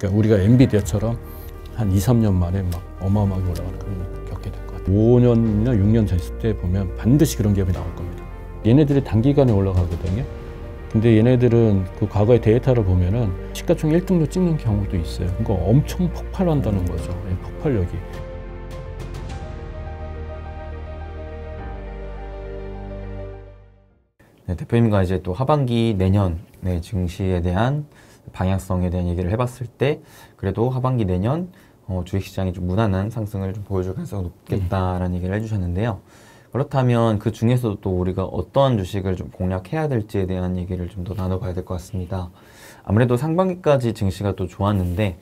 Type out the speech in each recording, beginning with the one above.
그러니까 우리가 엔비디아처럼 한 2, 3년 만에 막 어마어마하게 올라가는 그런 겪게 될 것 같아요. 5년이나 6년 됐을 때 보면 반드시 그런 기업이 나올 겁니다. 얘네들이 단기간에 올라가거든요. 근데 얘네들은 그 과거의 데이터를 보면은 시가총액 1등도 찍는 경우도 있어요. 그러니까 엄청 폭발한다는 거죠. 폭발력이. 네, 대표님과 이제 또 하반기 내년의 증시에 대한 방향성에 대한 얘기를 해봤을 때 그래도 하반기 내년 주식시장이 좀 무난한 상승을 좀 보여줄 가능성이 높겠다라는 얘기를 해주셨는데요. 그렇다면 그 중에서도 또 우리가 어떤 주식을 좀 공략해야 될지에 대한 얘기를 좀 더 나눠봐야 될 것 같습니다. 아무래도 상반기까지 증시가 또 좋았는데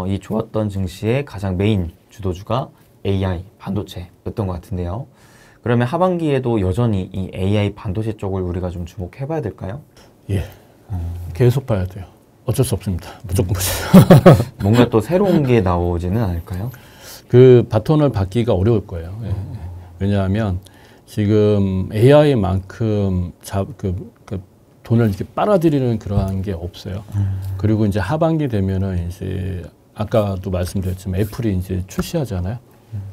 이 좋았던 증시의 가장 메인 주도주가 AI, 반도체였던 것 같은데요. 그러면 하반기에도 여전히 이 AI 반도체 쪽을 우리가 좀 주목해봐야 될까요? 예, 계속 봐야 돼요. 어쩔 수 없습니다. 무조건 보세요. 뭔가 또 새로운 게 나오지는 않을까요? 그 바톤을 받기가 어려울 거예요. 예. 왜냐하면 지금 AI만큼 돈을 이렇게 빨아들이는 그러한 게 없어요. 그리고 이제 하반기 되면은 이제 아까도 말씀드렸지만 애플이 이제 출시하잖아요.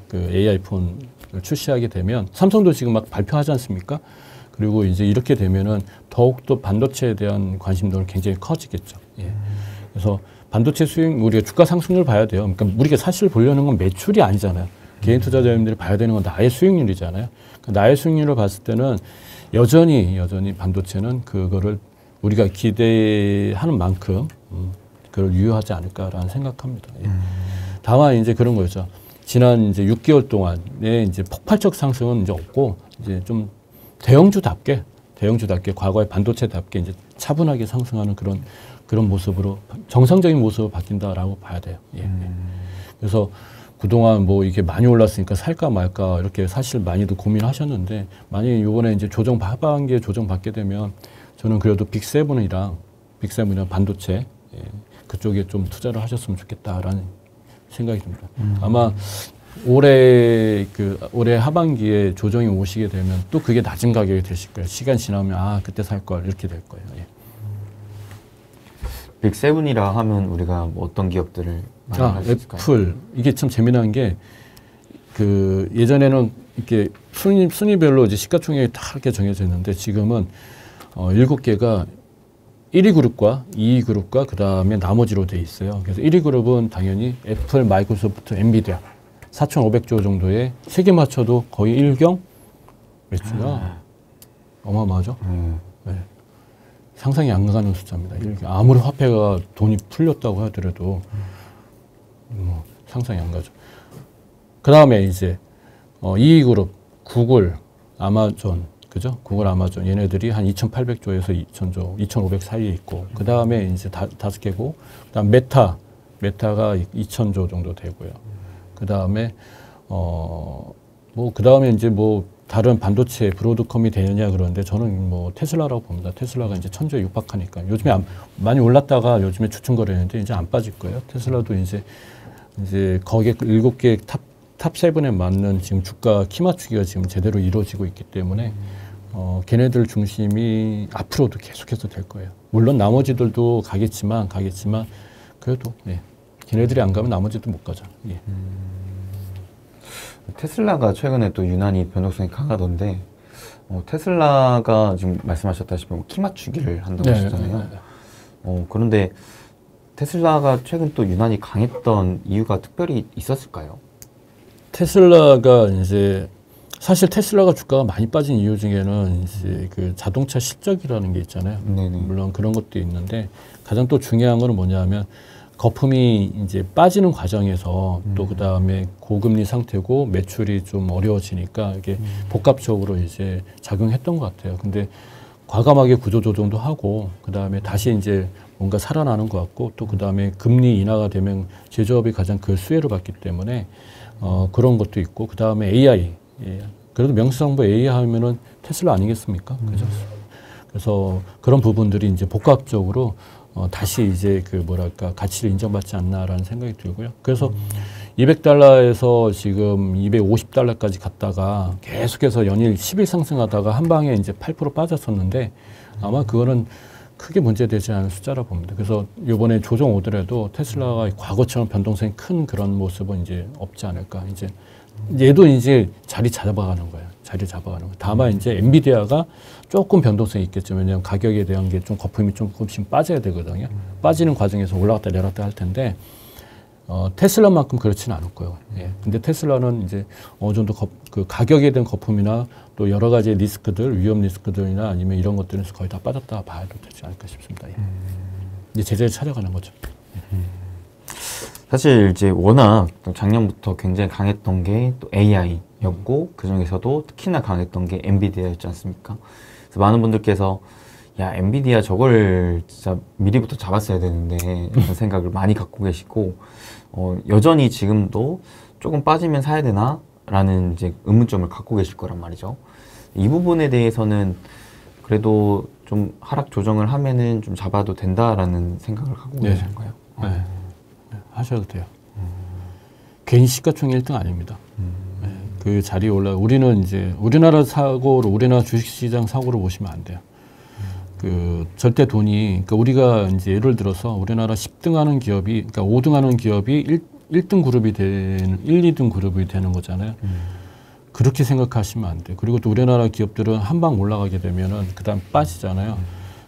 그 AI 폰을 출시하게 되면 삼성도 지금 막 발표하지 않습니까? 그리고 이제 이렇게 되면은 더욱더 반도체에 대한 관심도는 굉장히 커지겠죠. 예. 그래서 반도체 수익, 우리가 주가 상승률 봐야 돼요. 그러니까 우리가 사실 보려는 건 매출이 아니잖아요. 개인 투자자님들이 봐야 되는 건 나의 수익률이잖아요. 그러니까 나의 수익률을 봤을 때는 여전히 반도체는 그거를 우리가 기대하는 만큼 그걸 유효하지 않을까라는 생각합니다. 예. 다만 이제 그런 거죠. 지난 이제 6개월 동안에 이제 폭발적 상승은 이제 없고 이제 좀 대형주답게 과거의 반도체답게 이제 차분하게 상승하는 그런 모습으로 정상적인 모습으로 바뀐다라고 봐야 돼요. 예. 그래서 그동안 뭐 이게 많이 올랐으니까 살까 말까 이렇게 사실 많이도 고민하셨는데 만약에 이번에 이제 하반기에 조정받게 되면 저는 그래도 빅7이랑 반도체 예, 그쪽에 좀 투자를 하셨으면 좋겠다라는 생각이 듭니다. 아마 올해 하반기에 조정이 오시게 되면 또 그게 낮은 가격이 되실 거예요. 시간 지나면 그때 살 걸 이렇게 될 거예요. 예. 빅7이라 하면 우리가 뭐 어떤 기업들을 말할 수 있을까요? 애플. 이게 참 재미난 게 그 예전에는 이렇게 순위별로 이제 시가총액이 다 이렇게 정해져 있는데 지금은 7개가 1위 그룹과 2위 그룹과 그 다음에 나머지로 돼 있어요. 그래서 1위 그룹은 당연히 애플, 마이크로소프트, 엔비디아 4,500조 정도의 세 개 맞춰도 거의 1경 매출이야. 어마어마하죠. 네. 상상이 안 가는 숫자입니다. 아무리 화폐가 돈이 풀렸다고 하더라도 상상이 안 가죠. 그 다음에 이제 2위 그룹 구글, 아마존, 그죠? 구글, 아마존 얘네들이 한 2,800조에서 2,000조, 2,500 사이에 있고 그 다음에 이제 5개고 그다음 메타가 2,000조 정도 되고요. 그 다음에 그 다음에 이제 뭐 다른 반도체 브로드컴이 되느냐 그러는데 저는 뭐 테슬라라고 봅니다. 테슬라가 이제 1,000조에 육박하니까 요즘에 많이 올랐다가 요즘에 주춤거리는데 이제 안 빠질 거예요. 테슬라도 이제 거기에 7개 탑7에 맞는 지금 주가 키 맞추기가 지금 제대로 이루어지고 있기 때문에 걔네들 중심이 앞으로도 계속해서 될 거예요. 물론 나머지들도 가겠지만 그래도 예. 걔네들이 안 가면 나머지도 못 가죠. 예. 테슬라가 최근에 또 유난히 변동성이 강하던데 테슬라가 지금 말씀하셨다시피 키 맞추기를 한다고 하셨잖아요. 그런데 테슬라가 최근 또 유난히 강했던 이유가 특별히 있었을까요? 테슬라가 이제 사실 테슬라가 주가가 많이 빠진 이유 중에는 이제 그 자동차 실적이라는 게 있잖아요. 네네. 물론 그런 것도 있는데 가장 또 중요한 거는 뭐냐면 거품이 이제 빠지는 과정에서 또 그 다음에 고금리 상태고 매출이 좀 어려워지니까 이게 복합적으로 이제 작용했던 것 같아요. 근데 과감하게 구조조정도 하고 그 다음에 다시 이제 뭔가 살아나는 것 같고 또 그 다음에 금리 인하가 되면 제조업이 가장 그 수혜를 받기 때문에 그런 것도 있고 그 다음에 AI. 예. 그래도 명시상부 AI 하면은 테슬라 아니겠습니까? 그죠? 그래서 그런 부분들이 이제 복합적으로 다시 이제 그 뭐랄까 가치를 인정받지 않나라는 생각이 들고요. 그래서 200달러에서 지금 250달러까지 갔다가 계속해서 연일 10일 상승하다가 한 방에 이제 8% 빠졌었는데 아마 그거는 크게 문제되지 않은 숫자라 봅니다. 그래서 이번에 조정 오더라도 테슬라가 과거처럼 변동성이 큰 그런 모습은 이제 없지 않을까. 이제 얘도 이제 자리 잡아가는 거예요. 자리 잡아가는 거예요. 다만 이제 엔비디아가 조금 변동성이 있겠죠. 왜냐하면 가격에 대한 게 좀 거품이 조금씩 빠져야 되거든요. 빠지는 과정에서 올라갔다 내려갔다 할 텐데 테슬라만큼 그렇지는 않을 거예요. 예. 근데 테슬라는 이제 어느 정도 그 가격에 대한 거품이나 또 여러 가지 리스크들, 위험 리스크들이나 아니면 이런 것들은 거의 다 빠졌다 봐야 되지 않을까 싶습니다. 예. 이제 제자리 찾아가는 거죠. 사실 이제 워낙 작년부터 굉장히 강했던 게 또 AI였고 그 중에서도 특히나 강했던 게 엔비디아였지 않습니까? 그래서 많은 분들께서 야 엔비디아 저걸 진짜 미리부터 잡았어야 되는데 이런 생각을 많이 갖고 계시고 여전히 지금도 조금 빠지면 사야 되나? 라는 이제 의문점을 갖고 계실 거란 말이죠. 이 부분에 대해서는 그래도 좀 하락 조정을 하면은 좀 잡아도 된다라는 생각을 갖고 네. 계신가요? 네. 하셔도 돼요. 괜히 시가총액 1등 아닙니다. 네. 그 자리에 우리는 이제 우리나라 사고로 우리나라 주식시장 사고로 보시면 안 돼요. 그 절대 돈이 그러니까 우리가 이제 예를 들어서 우리나라 10등 하는 기업이 그러니까 5등 하는 기업이 1등 그룹이 되는 1, 2등 그룹이 되는 거잖아요. 그렇게 생각하시면 안 돼요. 그리고 또 우리나라 기업들은 한 방 올라가게 되면은 그다음 빠지잖아요.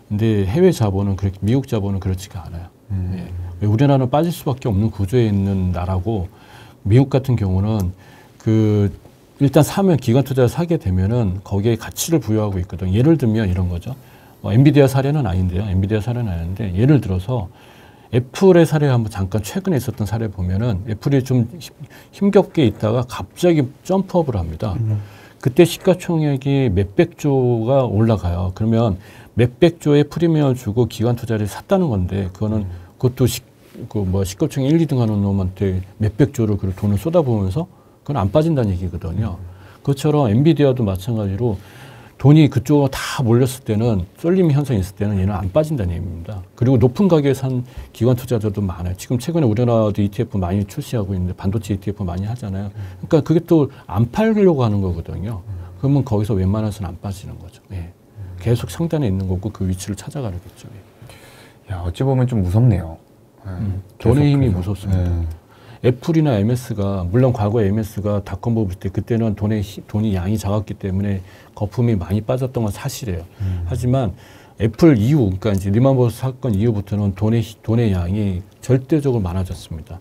근데 해외 자본은 그렇게 미국 자본은 그렇지가 않아요. 예. 우리나라는 빠질 수밖에 없는 구조에 있는 나라고 미국 같은 경우는 그 일단 사면 기관 투자를 사게 되면은 거기에 가치를 부여하고 있거든. 예를 들면 이런 거죠. 엔비디아 사례는 아닌데요. 엔비디아 사례는 아닌데 예를 들어서 애플의 사례 한번 잠깐 최근에 있었던 사례 보면은 애플이 좀 힘겹게 있다가 갑자기 점프업을 합니다. 그때 시가총액이 몇백 조가 올라가요. 그러면 몇백 조의 프리미엄을 주고 기관 투자를 샀다는 건데 그것도 시가총액 1, 2등 하는 놈한테 몇백 조를 그 돈을 쏟아부으면서 그건 안 빠진다는 얘기거든요. 그것처럼 엔비디아도 마찬가지로 돈이 그쪽으로 다 몰렸을 때는 쏠림 현상이 있을 때는 얘는 안 빠진다는 얘기입니다. 그리고 높은 가격에 산 기관 투자자도 많아요. 지금 최근에 우리나라도 ETF 많이 출시하고 있는데 반도체 ETF 많이 하잖아요. 그러니까 그게 또 안 팔려고 하는 거거든요. 그러면 거기서 웬만해서는 안 빠지는 거죠. 예. 계속 상단에 있는 거고 그 위치를 찾아가겠죠. 예. 야, 어찌 보면 좀 무섭네요. 돈의 힘이 무섭습니다. 애플이나 MS가 물론 과거에 MS가 닷컴 버블 때 그때는 돈이 양이 작았기 때문에 거품이 많이 빠졌던 건 사실이에요. 하지만 애플 이후 그러니까 이제 리먼버스 사건 이후부터는 돈의 양이 절대적으로 많아졌습니다.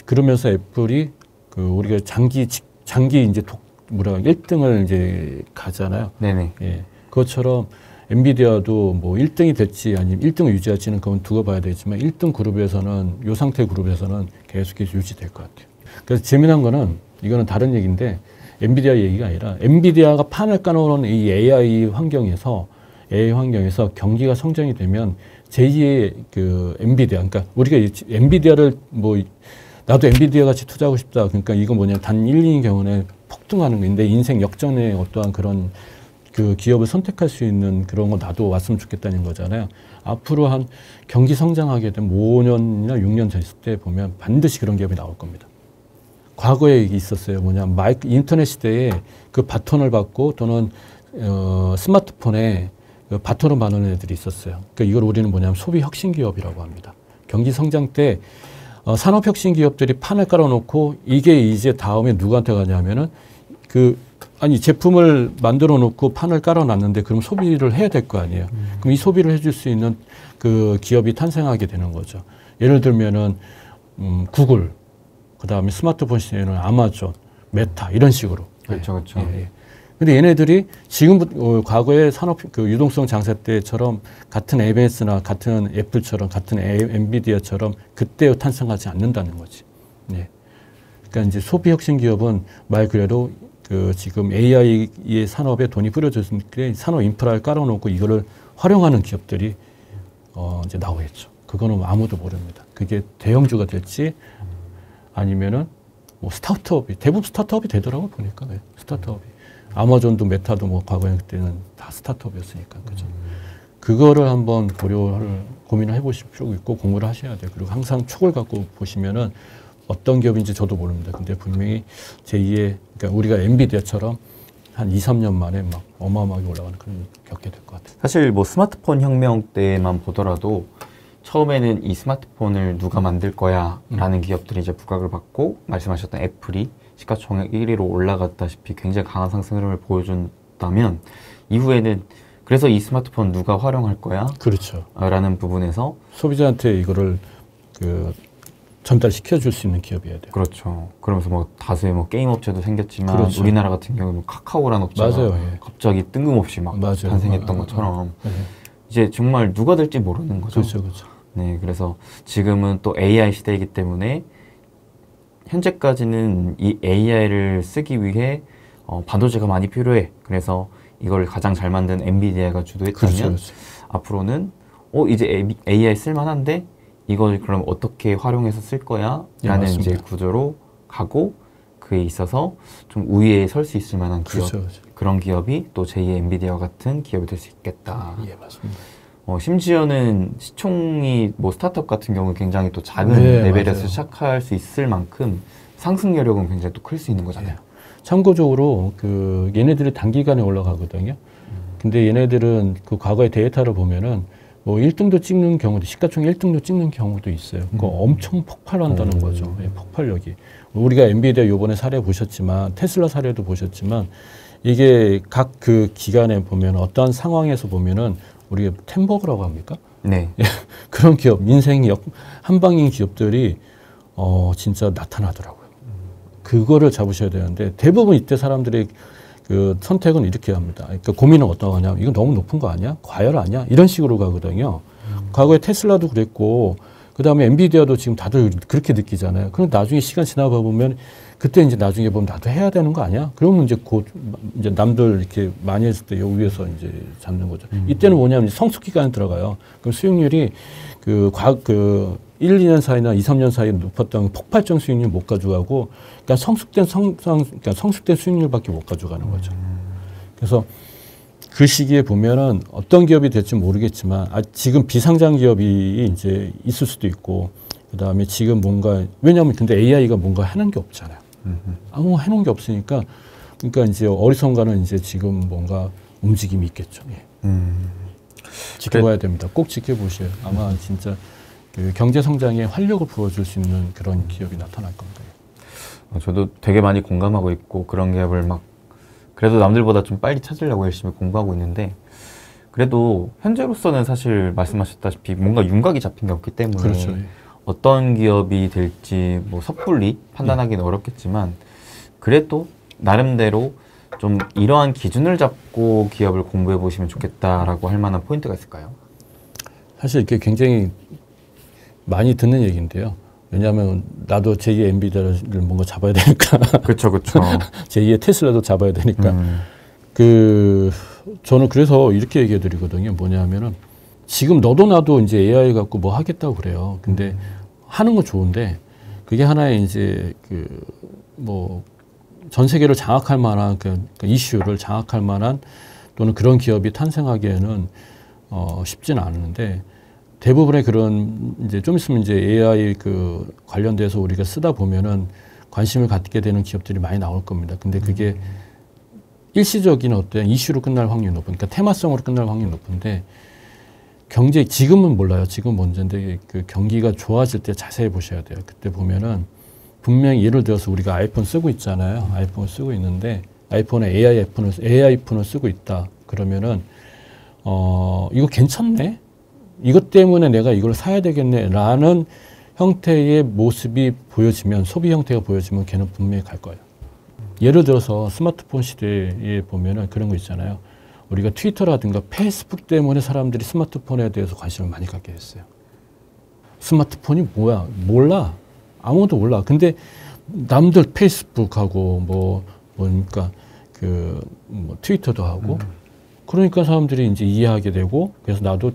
그러면서 애플이 우리가 장기 이제 1등을 이제 가잖아요. 네네. 예. 그것처럼 엔비디아도 뭐 1등이 될지 아니면 1등을 유지할지는 그건 두고 봐야 되지만 1등 그룹에서는 이 상태 그룹에서는 계속해서 유지될 것 같아요. 그래서 재미난 거는 이거는 다른 얘기인데 엔비디아 얘기가 아니라 엔비디아가 판을 까놓은 이 AI 환경에서 경기가 성장이 되면 제2의 그 엔비디아 그러니까 우리가 엔비디아를 뭐 나도 엔비디아 같이 투자하고 싶다. 그러니까 이건 뭐냐 단 1, 2인 경우는 폭등하는 건데 인생 역전의 어떠한 그런 그 기업을 선택할 수 있는 그런 거 나도 왔으면 좋겠다는 거잖아요. 앞으로 한 경기 성장하게 되면 5년이나 6년 됐을 때 보면 반드시 그런 기업이 나올 겁니다. 과거에 있었어요. 인터넷 시대에 그 바톤을 받고 또는 스마트폰에 그 바톤을 받는 애들이 있었어요. 그러니까 이걸 우리는 소비 혁신 기업이라고 합니다. 경기 성장 때 산업 혁신 기업들이 판을 깔아놓고 이게 이제 다음에 누구한테 가냐면은 제품을 만들어 놓고 판을 깔아놨는데 그럼 소비를 해야 될 거 아니에요. 그럼 이 소비를 해줄 수 있는 그 기업이 탄생하게 되는 거죠. 예를 들면은 구글, 그 다음에 스마트폰 시대에는 아마존, 메타 이런 식으로. 그렇죠, 그렇죠. 예. 근데 얘네들이 지금부터 과거의 산업 그 유동성 장세 때처럼 같은 MS나 같은 애플처럼 같은 엔비디아처럼 그때 탄생하지 않는다는 거지. 예. 그러니까 이제 소비 혁신 기업은 말 그대로 지금 AI의 산업에 돈이 뿌려졌으니까 산업 인프라를 깔아놓고 이거를 활용하는 기업들이 이제 나오겠죠. 그거는 아무도 모릅니다. 그게 대형주가 될지 아니면은 뭐 스타트업이 대부분 스타트업이 되더라고 보니까 스타트업이 아마존도 메타도 과거에 그때는 다 스타트업이었으니까 그죠. 그거를 한번 고민을 해보실 필요가 있고 공부를 하셔야 돼요. 그리고 항상 촉을 갖고 보시면은. 어떤 기업인지 저도 모릅니다. 근데 분명히 제2의, 그러니까 우리가 엔비디아처럼 한 2, 3년 만에 막 어마어마하게 올라가는 그런 일을 겪게 될 것 같아요. 사실 뭐 스마트폰 혁명 때만 보더라도 처음에는 이 스마트폰을 누가 만들 거야 라는 기업들이 이제 부각을 받고 말씀하셨던 애플이 시가총액 1위로 올라갔다시피 굉장히 강한 상승 흐름을 보여준다면 이후에는 그래서 이 스마트폰 누가 활용할 거야? 그렇죠. 라는 부분에서 소비자한테 이거를 전달시켜 줄 수 있는 기업이어야 돼요. 그렇죠. 그러면서 뭐 다수의 뭐 게임 업체도 생겼지만 그렇죠. 우리나라 같은 경우는 카카오라는 업체가 맞아요. 예. 갑자기 뜬금없이 막 맞아요. 탄생했던 것처럼 네. 이제 정말 누가 될지 모르는 거죠. 그렇죠, 그렇죠. 네, 그래서 지금은 또 AI 시대이기 때문에 현재까지는 이 AI를 쓰기 위해 반도체가 많이 필요해. 그래서 이걸 가장 잘 만든 엔비디아가 주도했다면 그렇죠, 그렇죠. 앞으로는 이제 AI 쓸만한데 이걸 그럼 어떻게 활용해서 쓸 거야? 라는 네, 이제 구조로 가고 그에 있어서 좀 우위에 설 수 있을 만한 기업 그렇죠, 그렇죠. 그런 기업이 또 제2의 엔비디아와 같은 기업이 될 수 있겠다. 예, 맞습니다. 심지어는 시총이 뭐 스타트업 같은 경우는 굉장히 또 작은 네, 레벨에서 맞아요. 시작할 수 있을 만큼 상승 여력은 굉장히 또 클 수 있는 거잖아요. 예. 참고적으로 얘네들이 단기간에 올라가거든요. 근데 얘네들은 그 과거의 데이터를 보면은 뭐 1등도 찍는 경우도 시가총액 1등도 찍는 경우도 있어요. 그거 엄청 폭발한다는 거죠. 예, 폭발력이. 우리가 엔비디아 요번에 사례 보셨지만 테슬라 사례도 보셨지만 이게 각 그 기간에 보면 어떠한 상황에서 보면은 우리가 템버그라고 합니까? 네. 그런 기업, 한방인 기업들이 진짜 나타나더라고요. 그거를 잡으셔야 되는데 대부분 이때 사람들이 그 선택은 이렇게 합니다. 그러니까 고민은 어떤 거냐? 이거 너무 높은 거 아니야? 과열 아니야? 이런 식으로 가거든요. 과거에 테슬라도 그랬고 그다음에 엔비디아도 지금 다들 그렇게 느끼잖아요. 그럼 나중에 시간 지나가 보면 그때 이제 나중에 보면 나도 해야 되는 거 아니야? 그러면 이제 남들 이렇게 많이 했을 때 여기 위에서 이제 잡는 거죠. 이때는 뭐냐면 성숙 기간에 들어가요. 그럼 수익률이 1, 2년 사이나 2, 3년 사이에 높았던 폭발적 수익률 못 가져가고 그러니까 성숙된 수익률밖에 못 가져가는 거죠. 그래서 그 시기에 보면은 어떤 기업이 될지 모르겠지만 지금 비상장 기업이 이제 있을 수도 있고 그다음에 지금 왜냐하면 근데 AI가 뭔가 해놓은 게 없잖아요. 아무 해놓은 게 없으니까 그러니까 이제 어리선가는 이제 지금 뭔가 움직임이 있겠죠. 예. 지켜봐야 됩니다. 꼭 지켜보셔요. 아마 진짜 그 경제 성장에 활력을 부어줄 수 있는 그런 기업이 나타날 겁니다. 저도 되게 많이 공감하고 있고 그런 기업을 막 그래도 남들보다 좀 빨리 찾으려고 열심히 공부하고 있는데 그래도 현재로서는 사실 말씀하셨다시피 뭔가 윤곽이 잡힌 게 없기 때문에 그렇죠. 예. 어떤 기업이 될지 뭐 섣불리 판단하기는 어렵겠지만 그래도 나름대로 좀 이러한 기준을 잡고 기업을 공부해 보시면 좋겠다라고 할 만한 포인트가 있을까요? 사실 이게 굉장히 많이 듣는 얘기인데요. 왜냐하면 나도 제2의 엔비디아를 뭔가 잡아야 되니까. 그렇죠, 그렇죠. 제2의 테슬라도 잡아야 되니까. 저는 그래서 이렇게 얘기해 드리거든요. 뭐냐면은 지금 너도 나도 이제 AI 갖고 뭐 하겠다고 그래요. 근데 하는 건 좋은데 그게 하나의 이제 전 세계를 장악할 만한 그 이슈를 장악할 만한 또는 그런 기업이 탄생하기에는 쉽지는 않은데 대부분의 그런 이제 좀 있으면 이제 AI 관련돼서 우리가 쓰다 보면은 관심을 갖게 되는 기업들이 많이 나올 겁니다. 근데 그게 일시적인 어떤 이슈로 끝날 확률이 높으니까 테마성으로 끝날 확률이 높은데 지금은 몰라요. 지금 문제인데 그 경기가 좋아질 때 자세히 보셔야 돼요. 그때 보면은 분명히 예를 들어서 우리가 아이폰 쓰고 있잖아요. 아이폰을 쓰고 있는데 아이폰에 AI 폰을 쓰고 있다. 그러면은 이거 괜찮네. 이것 때문에 내가 이걸 사야 되겠네라는 형태의 모습이 보여지면 소비 형태가 보여지면 걔는 분명히 갈 거예요. 예를 들어서 스마트폰 시대에 보면은 그런 거 있잖아요. 우리가 트위터라든가 페이스북 때문에 사람들이 스마트폰에 대해서 관심을 많이 갖게 됐어요. 스마트폰이 뭐야? 몰라. 아무도 몰라. 근데 남들 페이스북하고 트위터도 하고 그러니까 사람들이 이제 이해하게 되고 그래서 나도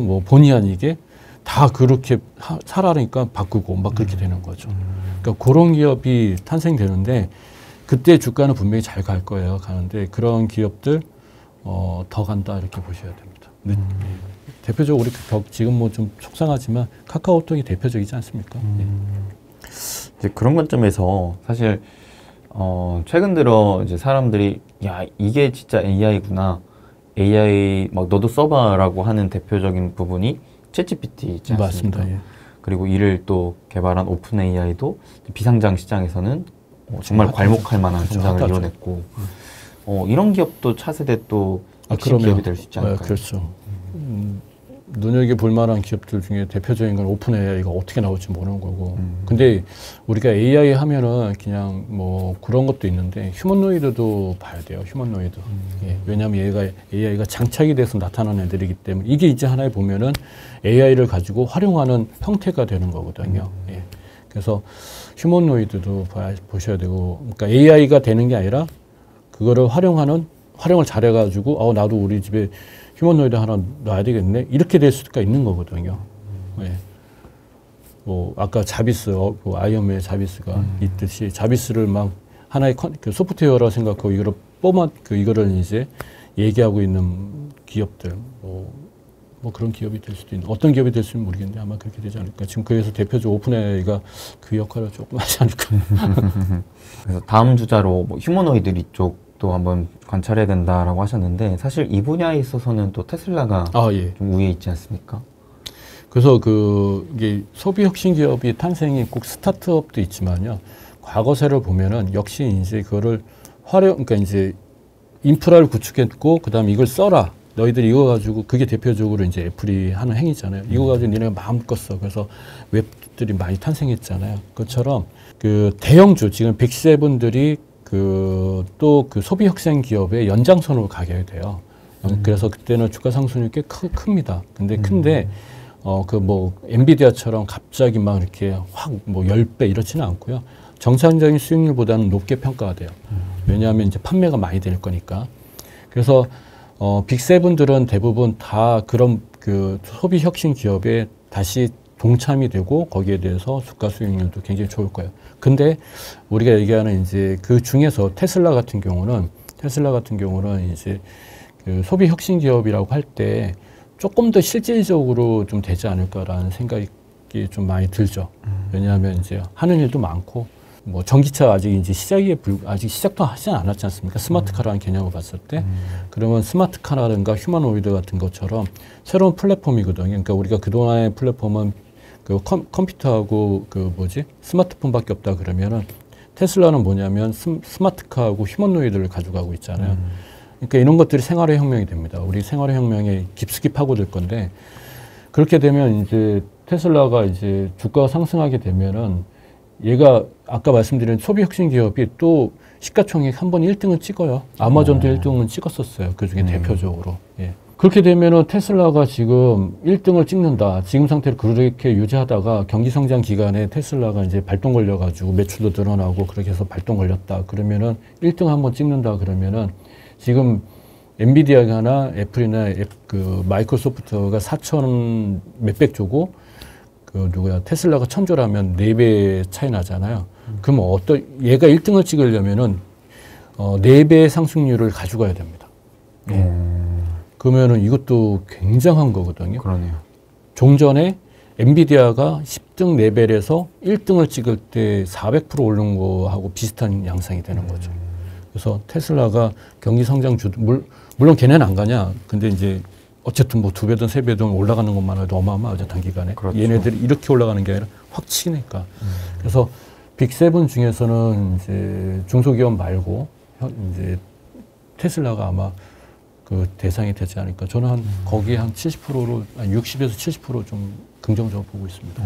뭐 본의 아니게 다 그렇게 살아니까 바꾸고 막 그렇게 되는 거죠. 그러니까 그런 기업이 탄생되는데 그때 주가는 분명히 잘 갈 거예요. 가는데 그런 기업들 더 간다 이렇게 보셔야 됩니다. 대표적으로 지금 뭐 좀 속상하지만 카카오톡이 대표적이지 않습니까? 이제 그런 관점에서 사실 최근 들어 이제 사람들이 야, 이게 진짜 AI구나. AI 막 너도 써봐라고 하는 대표적인 부분이 챗GPT 있지 않습니까? 맞습니다. 예. 그리고 이를 또 개발한 오픈 AI도 비상장 시장에서는 정말 괄목할 만한 그렇죠. 성장을 핫하죠. 이뤄냈고 이런 기업도 차세대 또 핵심 그러면, 기업이 될 수 있지 않을까요? 그렇죠. 눈여겨볼 만한 기업들 중에 대표적인 건 오픈 AI가 어떻게 나올지 모르는 거고. 근데 우리가 AI 하면은 그냥 뭐 그런 것도 있는데 휴머노이드도 봐야 돼요. 휴머노이드. 예, 왜냐하면 AI가 장착이 돼서 나타나는 애들이기 때문에 이게 이제 하나에 보면은 AI를 가지고 활용하는 형태가 되는 거거든요. 예. 그래서 휴머노이드도 보셔야 되고, 그러니까 AI가 되는 게 아니라 그거를 활용을 잘해가지고 나도 우리 집에 휴머노이드 하나 놔야 되겠네. 이렇게 될 수가 있는 거거든요. 예. 뭐 아까 자비스, 아이언맨의 자비스가 있듯이 자비스를 막 하나의 그 소프트웨어라고 생각하고 이거를 이제 얘기하고 있는 기업들, 뭐 그런 기업이 될 수도 있는, 어떤 기업이 될지는 모르겠는데 아마 그렇게 되지 않을까. 지금 그래서 대표적 오픈AI가 그 역할을 조금 하지 않을까. 그래서 다음 주자로 뭐 휴머노이드 이쪽도 한번 관찰해야 된다라고 하셨는데 사실 이 분야에 있어서는 또 테슬라가 예. 좀 우위에 있지 않습니까? 그래서 이게 소비 혁신 기업이 탄생이 꼭 스타트업도 있지만요. 과거세를 보면은 역시 이제 그거를 그러니까 이제 인프라를 구축했고, 그 다음에 이걸 써라. 너희들이 이거 가지고, 그게 대표적으로 이제 애플이 하는 행위잖아요. 이거 가지고 니네가 마음껏 써. 그래서 웹들이 많이 탄생했잖아요. 그것처럼 그 대형주, 지금 빅세븐들이 또 소비 혁신 기업의 연장선으로 가게 돼요. 그래서 그때는 주가 상승률이 꽤 큽니다. 큰데, 엔비디아처럼 갑자기 막 이렇게 확 10배 이렇지는 않고요. 정상적인 수익률보다는 높게 평가가 돼요. 왜냐하면 이제 판매가 많이 될 거니까. 그래서, 빅세븐들은 대부분 다 그런 소비 혁신 기업에 다시 동참이 되고 거기에 대해서 주가 수익률도 굉장히 좋을 거예요. 근데 우리가 얘기하는 이제 그 중에서 테슬라 같은 경우는 이제 소비 혁신 기업이라고 할 때 조금 더 실질적으로 좀 되지 않을까라는 생각이 좀 많이 들죠. 왜냐하면 이제 하는 일도 많고, 뭐 전기차 아직 시작도 하지 않았지 않습니까? 스마트카라는 개념을 봤을 때. 그러면 스마트카라든가 휴머노이드 같은 것처럼 새로운 플랫폼이거든요. 그러니까 우리가 그동안의 플랫폼은 컴퓨터하고 스마트폰밖에 없다 그러면은 테슬라는 뭐냐면 스마트카하고 휴머노이드를 가져가고 있잖아요. 그러니까 이런 것들이 생활의 혁명이 됩니다. 우리 생활의 혁명에 깊숙이 파고들 건데, 그렇게 되면 이제 테슬라가 이제 주가가 상승하게 되면은 얘가 아까 말씀드린 소비 혁신 기업이 또 시가총액 한 번 1등을 찍어요. 아마존도 1등은 찍었었어요. 그 중에 대표적으로. 예. 그렇게 되면은 테슬라가 지금 1등을 찍는다. 지금 상태를 그렇게 유지하다가 경기 성장 기간에 테슬라가 이제 발동 걸려가지고 매출도 늘어나고 그렇게 해서 발동 걸렸다. 그러면은 1등 한번 찍는다. 그러면은 지금 엔비디아나 애플이나 마이크로소프트가 4천 몇백 조고 테슬라가 1,000조라면 4배 차이 나잖아요. 그러면 얘가 1등을 찍으려면은 4배의 상승률을 가져가야 됩니다. 그러면은 이것도 굉장한 거거든요. 그러네요. 종전에 엔비디아가 10등 레벨에서 1등을 찍을 때 400% 오른 거하고 비슷한 양상이 되는 거죠. 그래서 테슬라가 경기 성장 물론 걔네는 안 가냐. 근데 이제 어쨌든 2배든 3배든 올라가는 것만 해도 어마어마하죠, 단기간에. 그렇죠. 얘네들이 이렇게 올라가는 게 아니라 확 치니까. 그래서 빅세븐 중에서는 이제 중소기업 말고 이제 테슬라가 아마 그 대상이 되지 않을까. 저는 거기에 한 70%로, 60에서 70% 좀 긍정적으로 보고 있습니다.